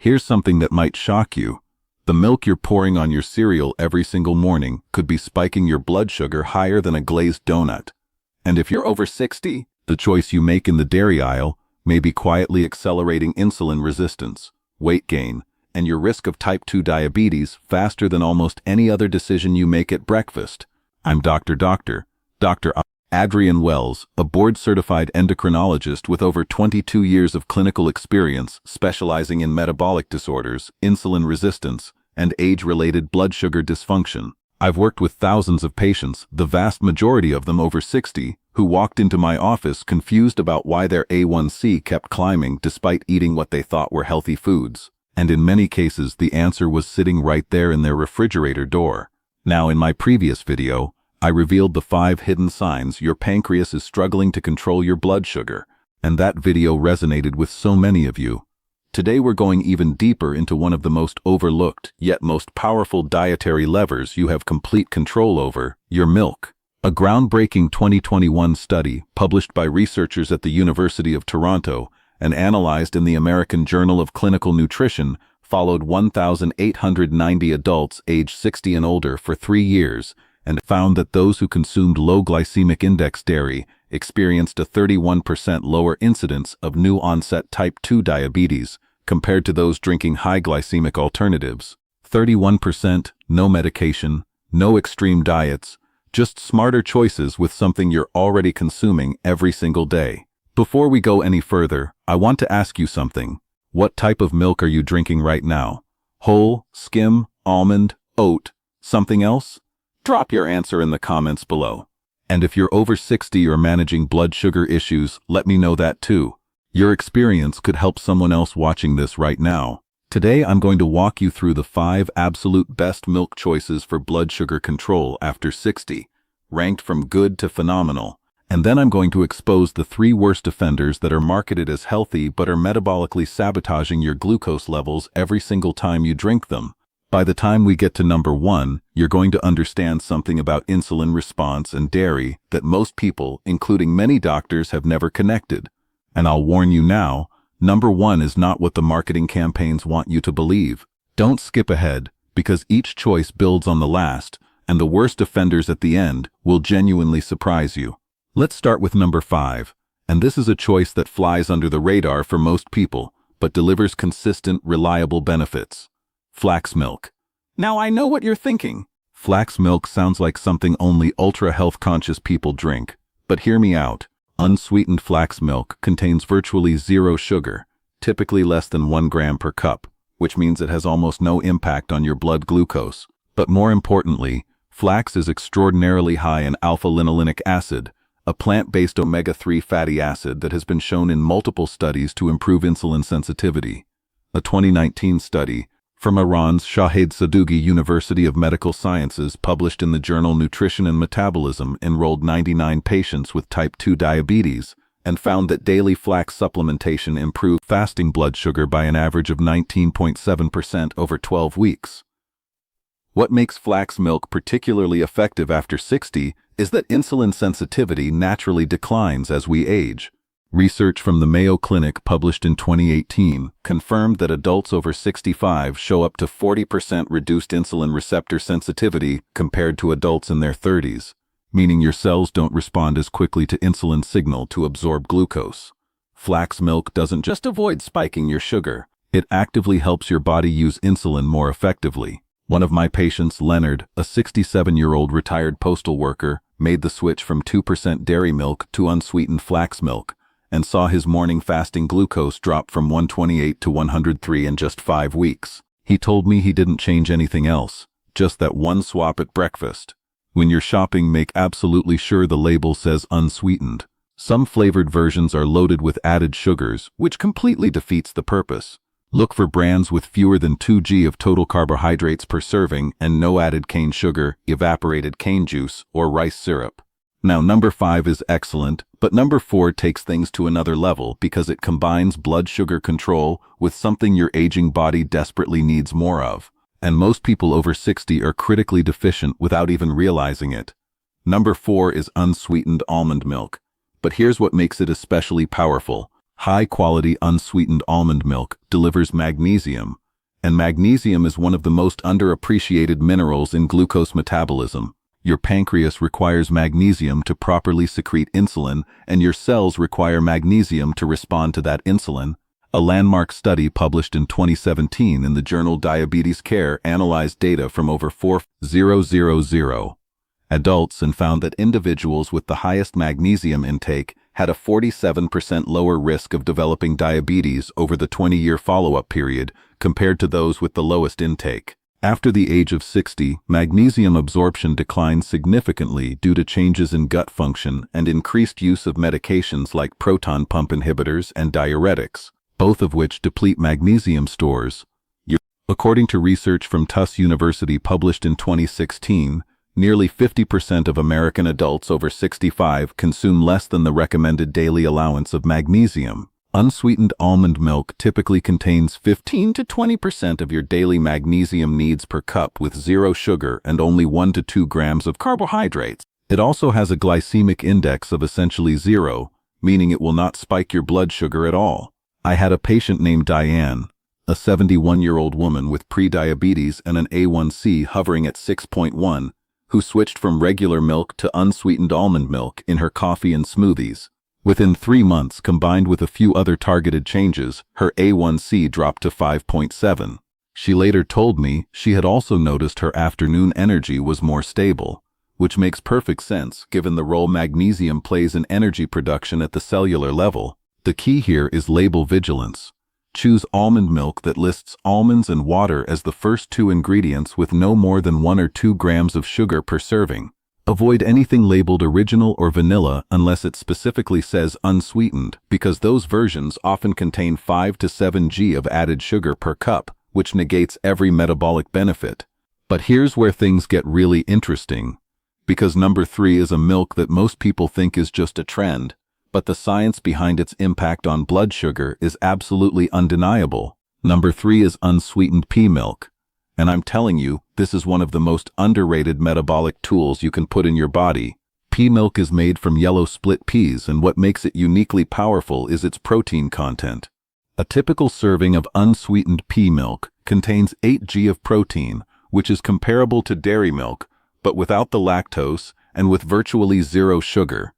Here's something that might shock you. The milk you're pouring on your cereal every single morning could be spiking your blood sugar higher than a glazed donut. And if you're over 60, the choice you make in the dairy aisle may be quietly accelerating insulin resistance, weight gain, and your risk of type 2 diabetes faster than almost any other decision you make at breakfast. I'm Dr. Adrian Wells, a board-certified endocrinologist with over 22 years of clinical experience specializing in metabolic disorders, insulin resistance, and age-related blood sugar dysfunction. I've worked with thousands of patients, the vast majority of them over 60, who walked into my office confused about why their A1C kept climbing despite eating what they thought were healthy foods. And in many cases, the answer was sitting right there in their refrigerator door. Now, in my previous video, I revealed the 5 hidden signs your pancreas is struggling to control your blood sugar, and that video resonated with so many of you. Today we're going even deeper into one of the most overlooked, yet most powerful dietary levers you have complete control over, your milk. A groundbreaking 2021 study, published by researchers at the University of Toronto and analyzed in the American Journal of Clinical Nutrition, followed 1,890 adults aged 60 and older for 3 years, and found that those who consumed low glycemic index dairy experienced a 31% lower incidence of new-onset type 2 diabetes compared to those drinking high glycemic alternatives. 31%, no medication, no extreme diets, just smarter choices with something you're already consuming every single day. Before we go any further, I want to ask you something. What type of milk are you drinking right now? Whole, skim, almond, oat, something else? Drop your answer in the comments below. And if you're over 60 or managing blood sugar issues, let me know that too. Your experience could help someone else watching this right now. Today I'm going to walk you through the 5 absolute best milk choices for blood sugar control after 60, ranked from good to phenomenal. And then I'm going to expose the 3 worst offenders that are marketed as healthy but are metabolically sabotaging your glucose levels every single time you drink them. By the time we get to number 1, you're going to understand something about insulin response and dairy that most people, including many doctors, have never connected. And I'll warn you now, number 1 is not what the marketing campaigns want you to believe. Don't skip ahead, because each choice builds on the last, and the worst offenders at the end will genuinely surprise you. Let's start with number 5, and this is a choice that flies under the radar for most people, but delivers consistent, reliable benefits. Flax milk. Now I know what you're thinking. Flax milk sounds like something only ultra-health conscious people drink. But hear me out. Unsweetened flax milk contains virtually 0 sugar, typically less than 1 gram per cup, which means it has almost no impact on your blood glucose. But more importantly, flax is extraordinarily high in alpha-linolenic acid, a plant-based omega-3 fatty acid that has been shown in multiple studies to improve insulin sensitivity. A 2019 study from Iran's Shahid Sadougi University of Medical Sciences, published in the journal Nutrition and Metabolism, enrolled 99 patients with type 2 diabetes and found that daily flax supplementation improved fasting blood sugar by an average of 19.7% over 12 weeks. What makes flax milk particularly effective after 60 is that insulin sensitivity naturally declines as we age. Research from the Mayo Clinic published in 2018 confirmed that adults over 65 show up to 40% reduced insulin receptor sensitivity compared to adults in their 30s, meaning your cells don't respond as quickly to insulin signal to absorb glucose. Flax milk doesn't just avoid spiking your sugar, it actively helps your body use insulin more effectively. One of my patients, Leonard, a 67-year-old retired postal worker, made the switch from 2% dairy milk to unsweetened flax milk, and saw his morning fasting glucose drop from 128 to 103 in just 5 weeks. He told me he didn't change anything else, just that one swap at breakfast. When you're shopping, make absolutely sure the label says unsweetened. Some flavored versions are loaded with added sugars, which completely defeats the purpose. Look for brands with fewer than 2 g of total carbohydrates per serving and no added cane sugar, evaporated cane juice, or rice syrup. Now, number 5 is excellent, but number 4 takes things to another level because it combines blood sugar control with something your aging body desperately needs more of. And most people over 60 are critically deficient without even realizing it. Number 4 is unsweetened almond milk. But here's what makes it especially powerful. High-quality unsweetened almond milk delivers magnesium, and magnesium is one of the most underappreciated minerals in glucose metabolism. Your pancreas requires magnesium to properly secrete insulin, and your cells require magnesium to respond to that insulin. A landmark study published in 2017 in the journal Diabetes Care analyzed data from over 4,000 adults and found that individuals with the highest magnesium intake had a 47% lower risk of developing diabetes over the 20-year follow-up period compared to those with the lowest intake. After the age of 60, magnesium absorption declined significantly due to changes in gut function and increased use of medications like proton pump inhibitors and diuretics, both of which deplete magnesium stores. According to research from Tufts University published in 2016, nearly 50% of American adults over 65 consume less than the recommended daily allowance of magnesium. Unsweetened almond milk typically contains 15 to 20% of your daily magnesium needs per cup with zero sugar and only 1 to 2 grams of carbohydrates. It also has a glycemic index of essentially zero, meaning it will not spike your blood sugar at all. I had a patient named Diane, a 71-year-old woman with prediabetes and an A1C hovering at 6.1, who switched from regular milk to unsweetened almond milk in her coffee and smoothies. Within 3 months, combined with a few other targeted changes, her A1C dropped to 5.7. She later told me she had also noticed her afternoon energy was more stable, which makes perfect sense given the role magnesium plays in energy production at the cellular level. The key here is label vigilance. Choose almond milk that lists almonds and water as the first 2 ingredients with no more than 1 or 2 grams of sugar per serving. Avoid anything labeled original or vanilla unless it specifically says unsweetened, because those versions often contain 5 to 7 g of added sugar per cup, which negates every metabolic benefit. But here's where things get really interesting, because number 3 is a milk that most people think is just a trend, but the science behind its impact on blood sugar is absolutely undeniable. Number 3 is unsweetened pea milk. And I'm telling you, this is one of the most underrated metabolic tools you can put in your body. Pea milk is made from yellow split peas, and what makes it uniquely powerful is its protein content. A typical serving of unsweetened pea milk contains 8 g of protein, which is comparable to dairy milk, but without the lactose and with virtually zero sugar.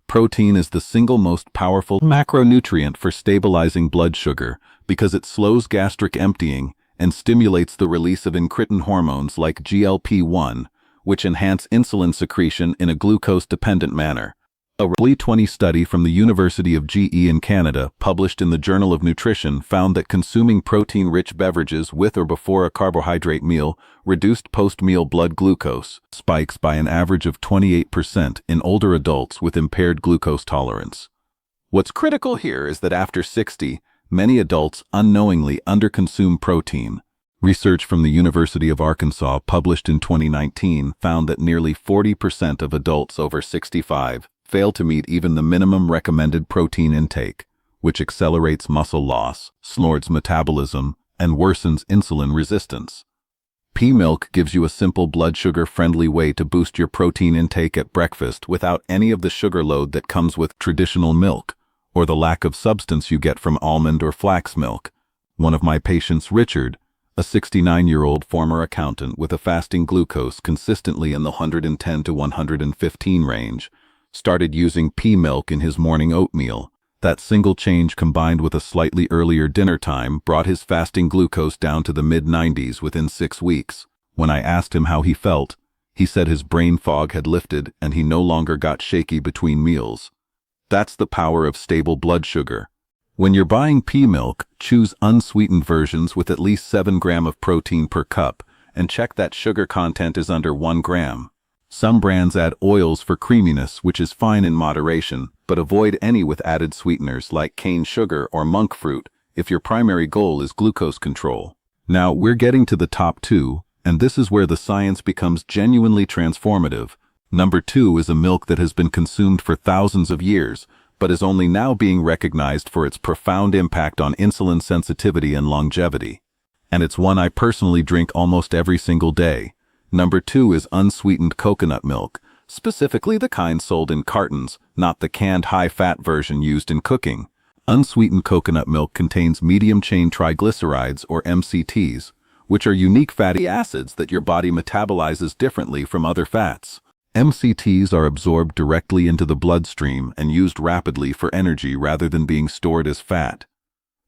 Protein is the single most powerful macronutrient for stabilizing blood sugar because it slows gastric emptying and stimulates the release of incretin hormones like GLP-1, which enhance insulin secretion in a glucose-dependent manner. A 2020 study from the University of GE in Canada, published in the Journal of Nutrition, found that consuming protein-rich beverages with or before a carbohydrate meal reduced post-meal blood glucose spikes by an average of 28% in older adults with impaired glucose tolerance. What's critical here is that after 60, many adults unknowingly underconsume protein. Research from the University of Arkansas, published in 2019, found that nearly 40% of adults over 65 fail to meet even the minimum recommended protein intake, which accelerates muscle loss, slows metabolism, and worsens insulin resistance. Pea milk gives you a simple blood sugar-friendly way to boost your protein intake at breakfast without any of the sugar load that comes with traditional milk, or the lack of substance you get from almond or flax milk. One of my patients, Richard, a 69-year-old former accountant with a fasting glucose consistently in the 110 to 115 range, started using pea milk in his morning oatmeal. That single change combined with a slightly earlier dinner time brought his fasting glucose down to the mid-90s within 6 weeks. When I asked him how he felt, he said his brain fog had lifted and he no longer got shaky between meals. That's the power of stable blood sugar. When you're buying pea milk, choose unsweetened versions with at least 7 grams of protein per cup, and check that sugar content is under 1 gram. Some brands add oils for creaminess, which is fine in moderation, but avoid any with added sweeteners like cane sugar or monk fruit if your primary goal is glucose control. Now we're getting to the top 2, and this is where the science becomes genuinely transformative. Number 2 is a milk that has been consumed for thousands of years, but is only now being recognized for its profound impact on insulin sensitivity and longevity. And it's one I personally drink almost every single day. Number 2 is unsweetened coconut milk, specifically the kind sold in cartons, not the canned high-fat version used in cooking. Unsweetened coconut milk contains medium-chain triglycerides, or MCTs, which are unique fatty acids that your body metabolizes differently from other fats. MCTs are absorbed directly into the bloodstream and used rapidly for energy rather than being stored as fat.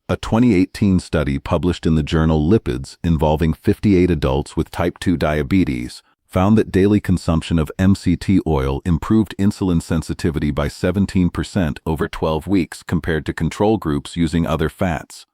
A 2018 study published in the journal Lipids involving 58 adults with type 2 diabetes found that daily consumption of MCT oil improved insulin sensitivity by 17% over 12 weeks compared to control groups using other fats.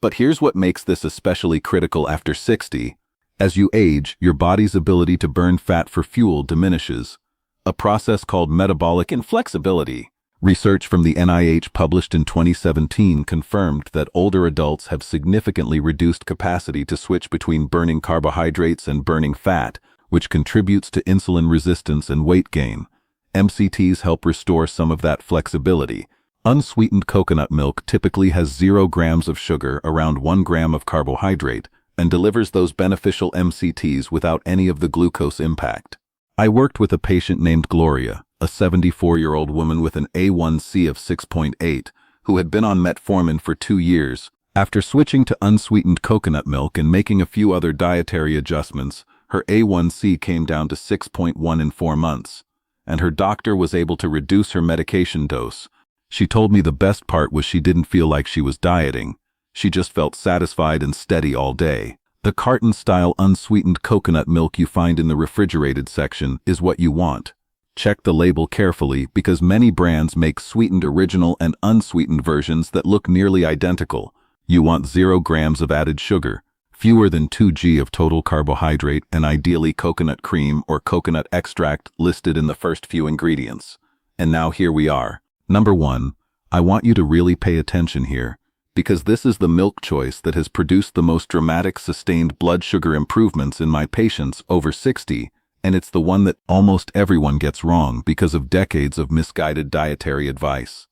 But here's what makes this especially critical after 60. As you age, your body's ability to burn fat for fuel diminishes, a process called metabolic inflexibility. Research from the NIH published in 2017 confirmed that older adults have significantly reduced capacity to switch between burning carbohydrates and burning fat, which contributes to insulin resistance and weight gain. MCTs help restore some of that flexibility. Unsweetened coconut milk typically has 0 grams of sugar, around 1 gram of carbohydrate, and delivers those beneficial MCTs without any of the glucose impact. I worked with a patient named Gloria, a 74-year-old woman with an A1C of 6.8, who had been on metformin for 2 years. After switching to unsweetened coconut milk and making a few other dietary adjustments, her A1C came down to 6.1 in 4 months, and her doctor was able to reduce her medication dose. She told me the best part was she didn't feel like she was dieting. She just felt satisfied and steady all day. The carton-style unsweetened coconut milk you find in the refrigerated section is what you want. Check the label carefully because many brands make sweetened original and unsweetened versions that look nearly identical. You want 0 grams of added sugar, fewer than 2 g of total carbohydrate, and ideally coconut cream or coconut extract listed in the first few ingredients. And now here we are. Number 1. I want you to really pay attention here, because this is the milk choice that has produced the most dramatic sustained blood sugar improvements in my patients over 60, and it's the one that almost everyone gets wrong because of decades of misguided dietary advice.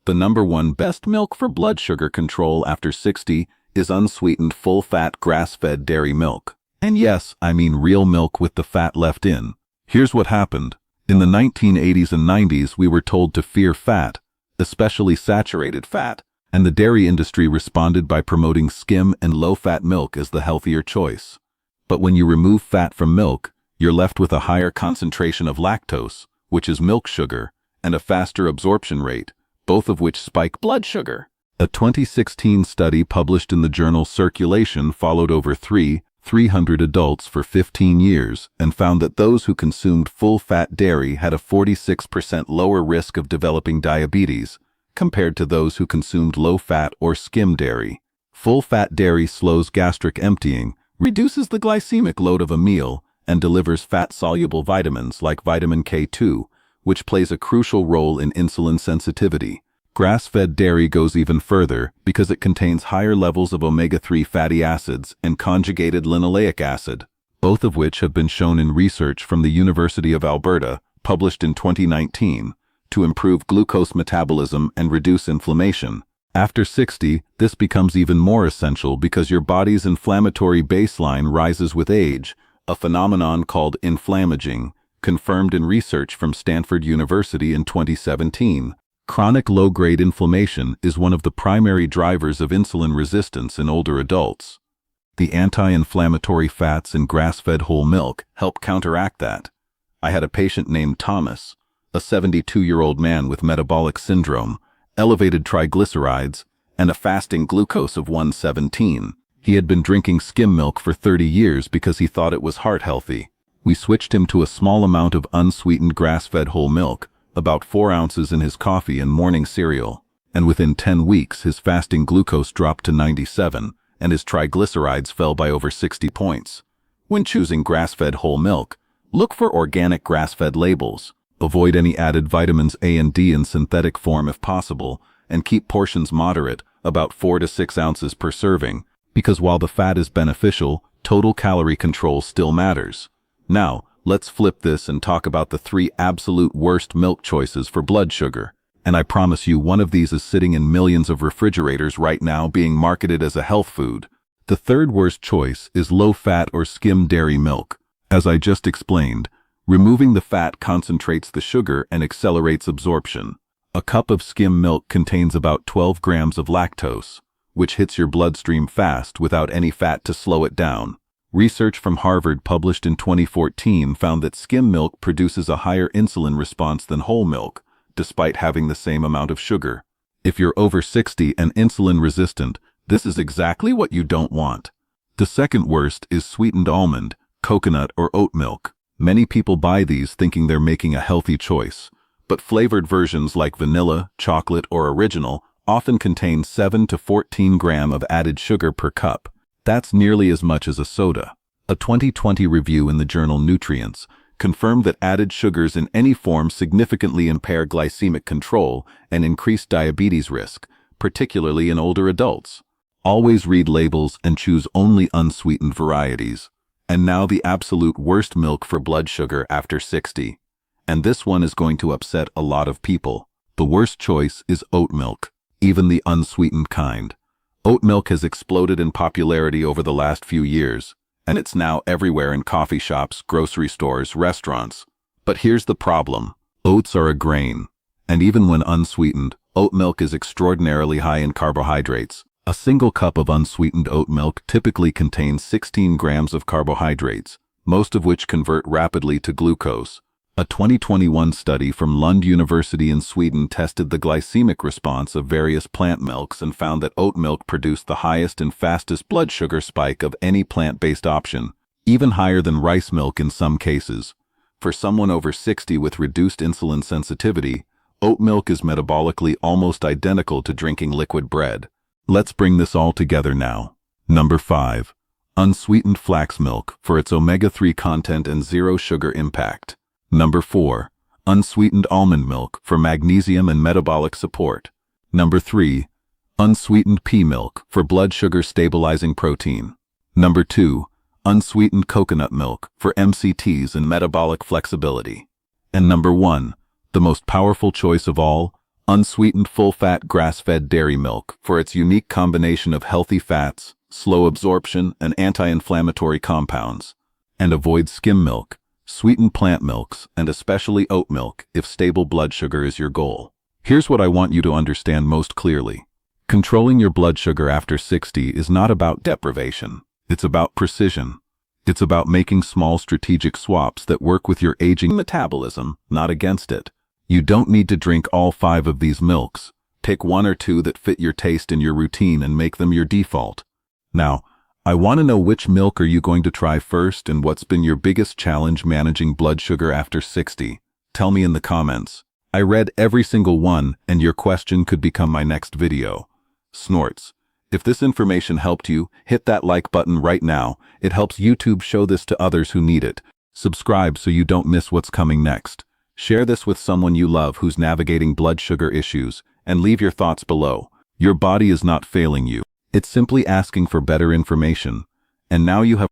The number 1 best milk for blood sugar control after 60 is unsweetened full-fat grass-fed dairy milk. And yes, I mean real milk with the fat left in. Here's what happened. In the 1980s and 90s, we were told to fear fat, especially saturated fat, and the dairy industry responded by promoting skim and low-fat milk as the healthier choice. But when you remove fat from milk, you're left with a higher concentration of lactose, which is milk sugar, and a faster absorption rate, both of which spike blood sugar. A 2016 study published in the journal Circulation followed over 300 adults for 15 years and found that those who consumed full-fat dairy had a 46% lower risk of developing diabetes compared to those who consumed low-fat or skim dairy. Full-fat dairy slows gastric emptying, reduces the glycemic load of a meal, and delivers fat-soluble vitamins like vitamin K2, which plays a crucial role in insulin sensitivity. Grass-fed dairy goes even further because it contains higher levels of omega-3 fatty acids and conjugated linoleic acid, both of which have been shown in research from the University of Alberta, published in 2019, to improve glucose metabolism and reduce inflammation. After 60, this becomes even more essential because your body's inflammatory baseline rises with age, a phenomenon called inflammaging, confirmed in research from Stanford University in 2017. Chronic low-grade inflammation is one of the primary drivers of insulin resistance in older adults. The anti-inflammatory fats in grass-fed whole milk help counteract that. I had a patient named Thomas, a 72-year-old man with metabolic syndrome, elevated triglycerides, and a fasting glucose of 117. He had been drinking skim milk for 30 years because he thought it was heart healthy. We switched him to a small amount of unsweetened grass-fed whole milk, about 4 ounces in his coffee and morning cereal, and within 10 weeks his fasting glucose dropped to 97, and his triglycerides fell by over 60 points. When choosing grass-fed whole milk, look for organic grass-fed labels. Avoid any added vitamins A and D in synthetic form if possible, and keep portions moderate, about 4 to 6 ounces per serving, because while the fat is beneficial, total calorie control still matters. Now, let's flip this and talk about the 3 absolute worst milk choices for blood sugar. And I promise you one of these is sitting in millions of refrigerators right now being marketed as a health food. The 3rd worst choice is low-fat or skim dairy milk. As I just explained, removing the fat concentrates the sugar and accelerates absorption. A cup of skim milk contains about 12 grams of lactose, which hits your bloodstream fast without any fat to slow it down. Research from Harvard published in 2014 found that skim milk produces a higher insulin response than whole milk, despite having the same amount of sugar. If you're over 60 and insulin resistant, this is exactly what you don't want. The second worst is sweetened almond, coconut, or oat milk. Many people buy these thinking they're making a healthy choice, but flavored versions like vanilla, chocolate, or original often contain 7 to 14 grams of added sugar per cup. That's nearly as much as a soda. A 2020 review in the journal Nutrients confirmed that added sugars in any form significantly impair glycemic control and increase diabetes risk, particularly in older adults. Always read labels and choose only unsweetened varieties. And now the absolute worst milk for blood sugar after 60. And this one is going to upset a lot of people. The worst choice is oat milk, even the unsweetened kind. Oat milk has exploded in popularity over the last few years, and it's now everywhere in coffee shops, grocery stores, restaurants. But here's the problem. Oats are a grain, and even when unsweetened, oat milk is extraordinarily high in carbohydrates. A single cup of unsweetened oat milk typically contains 16 grams of carbohydrates, most of which convert rapidly to glucose. A 2021 study from Lund University in Sweden tested the glycemic response of various plant milks and found that oat milk produced the highest and fastest blood sugar spike of any plant-based option, even higher than rice milk in some cases. For someone over 60 with reduced insulin sensitivity, oat milk is metabolically almost identical to drinking liquid bread. Let's bring this all together now. Number 5. Unsweetened flax milk for its omega-3 content and zero sugar impact. Number 4. Unsweetened almond milk for magnesium and metabolic support. Number 3. Unsweetened pea milk for blood sugar stabilizing protein. Number 2. Unsweetened coconut milk for MCTs and metabolic flexibility. And number 1, the most powerful choice of all, unsweetened full-fat grass-fed dairy milk for its unique combination of healthy fats, slow absorption, and anti-inflammatory compounds. And avoid skim milk, sweetened plant milks, and especially oat milk if stable blood sugar is your goal. Here's what I want you to understand most clearly. Controlling your blood sugar after 60 is not about deprivation. It's about precision. It's about making small strategic swaps that work with your aging metabolism, not against it. You don't need to drink all 5 of these milks. Take 1 or 2 that fit your taste and your routine and make them your default. Now, I want to know which milk are you going to try first and what's been your biggest challenge managing blood sugar after 60. Tell me in the comments. I read every single one, and your question could become my next video. Snorts. If this information helped you, hit that like button right now. It helps YouTube show this to others who need it. Subscribe so you don't miss what's coming next. Share this with someone you love who's navigating blood sugar issues, and leave your thoughts below. Your body is not failing you. It's simply asking for better information. And now you have